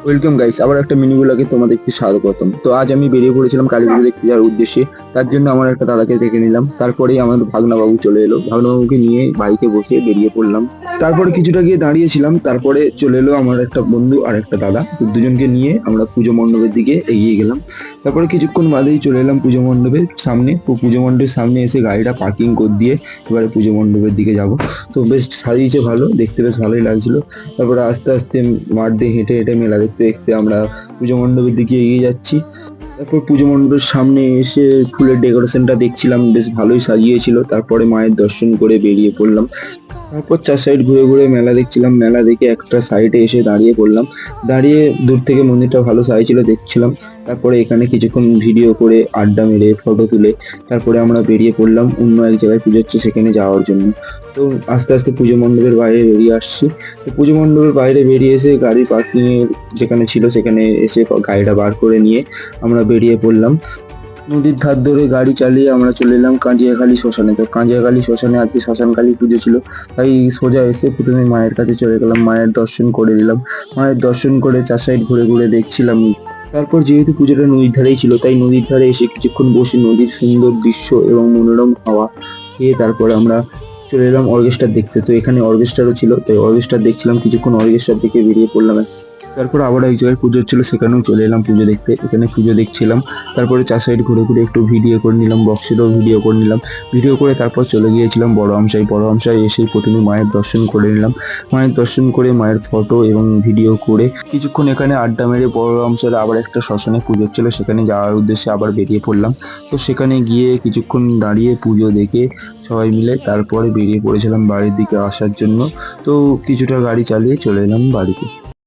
Welcome guys, আবার একটা mini ব্লগে তোমাদেরকে স্বাগতম। তো আজ আমি বেরিয়ে পড়েছিলাম কালী পুজো দেখতে যাওয়ার উদ্দেশ্যে। তার জন্য আমার একটা দাদাকে দেখে নিলাম, তারপরেই আমার ভাগনাবাবু চলে এলো। ভাগনাবাবুকে নিয়ে বাইকে বসে বেরিয়ে পড়লাম। তারপরে কিছুটা গিয়ে দাঁড়িয়েছিলাম, তারপরে চলে এলো আমার একটা বন্ধু আর একটা দাদা। তো দুজনকে নিয়ে আমরা পুজো মণ্ডপের দিকে এগিয়ে গেলাম। তারপরে কিছুক্ষণ বাদেই চলে এলাম পুজো মণ্ডপের সামনে। তো পুজো মণ্ডপের সামনে এসে গাড়িটা পার্কিং করে দিয়ে এবারে পুজো মণ্ডপের দিকে যাব। তো বেশ সাজিয়েছে ভালো, দেখতে বেশ ভালোই লাগছিল। তারপরে আস্তে আস্তে মাঠ দিয়ে হেঁটে হেঁটে মেলা দেখতে দেখতে আমরা পুজো মণ্ডপের দিকে এগিয়ে যাচ্ছি। তারপর পুজো মণ্ডপের সামনে এসে ফুলের ডেকোরেশনটা দেখছিলাম, বেশ ভালোই সাজিয়েছিল। তারপরে মায়ের দর্শন করে বেরিয়ে পড়লাম। তারপর চার সাইড ঘুরে ঘুরে মেলা দেখছিলাম। মেলা দেখে একটা সাইডে এসে দাঁড়িয়ে পড়লাম। দাঁড়িয়ে দূর থেকে মন্দিরটা ভালো সাজিয়েছিল দেখছিলাম। তারপরে এখানে কিছুক্ষণ ভিডিও করে আড্ডা মেরে ফটো তুলে তারপরে আমরা বেরিয়ে পড়লাম অন্য এক জায়গায় পুজো হচ্ছে সেখানে যাওয়ার জন্য। তো আস্তে আস্তে পুজো মণ্ডপের বাইরে বেরিয়ে আসছি। তো পুজো মণ্ডপের বাইরে বেরিয়ে এসে গাড়ি পার্কিং এর যেখানে ছিল সেখানে এসে গাড়িটা বার করে নিয়ে আমরা বেরিয়ে পড়লাম। নদীর ধার ধরে গাড়ি চালিয়ে আমরা চলে এলাম কাঁজিয়াখালী শ্মশানে। তো কাঁজিয়াখালী শ্মশানে আজকে শ্মশানকালী পুজো ছিল, তাই সোজা এসে প্রথমে মায়ের কাছে চলে গেলাম, মায়ের দর্শন করে নিলাম। মায়ের দর্শন করে চার সাইড ঘুরে ঘুরে দেখছিলাম। তারপর যেহেতু পুজোটা নদীর ধারেই ছিল, তাই নদীর ধারে এসে কিছুক্ষণ বসে নদীর সুন্দর দৃশ্য এবং মনোরম হাওয়া খেয়ে তারপরে আমরা চলে এলাম অর্কেস্ট্রা দেখতে। তো এখানে অর্কেস্ট্রারও ছিল, তাই অর্কেস্ট্রা দেখছিলাম। কিছুক্ষণ অর্কেস্ট্রা দেখে বেরিয়ে পড়লাম। তারপর আবার এক জায়গায় পুজো হচ্ছিল, সেখানেও চলে এলাম পুজো দেখতে। এখানে পুজো দেখছিলাম। তারপরে চার সাইড ঘুরে ঘুরে একটু ভিডিও করে নিলাম, বক্সেরও ভিডিও করে নিলাম। ভিডিও করে তারপর চলে গিয়েছিলাম বড় আমসাই। বড় আমসাই এসেই প্রথমে মায়ের দর্শন করে নিলাম। মায়ের দর্শন করে মায়ের ফটো এবং ভিডিও করে কিছুক্ষণ এখানে আড্ডা মেরে বড় আমসাই আবার একটা শ্মশানে পুজো হচ্ছিল, সেখানে যাওয়ার উদ্দেশ্যে আবার বেরিয়ে পড়লাম। তো সেখানে গিয়ে কিছুক্ষণ দাঁড়িয়ে পুজো দেখে সবাই মিলে তারপরে বেরিয়ে পড়েছিলাম বাড়ির দিকে আসার জন্য। তো কিছুটা গাড়ি চালিয়ে চলে এলাম বাড়িতে।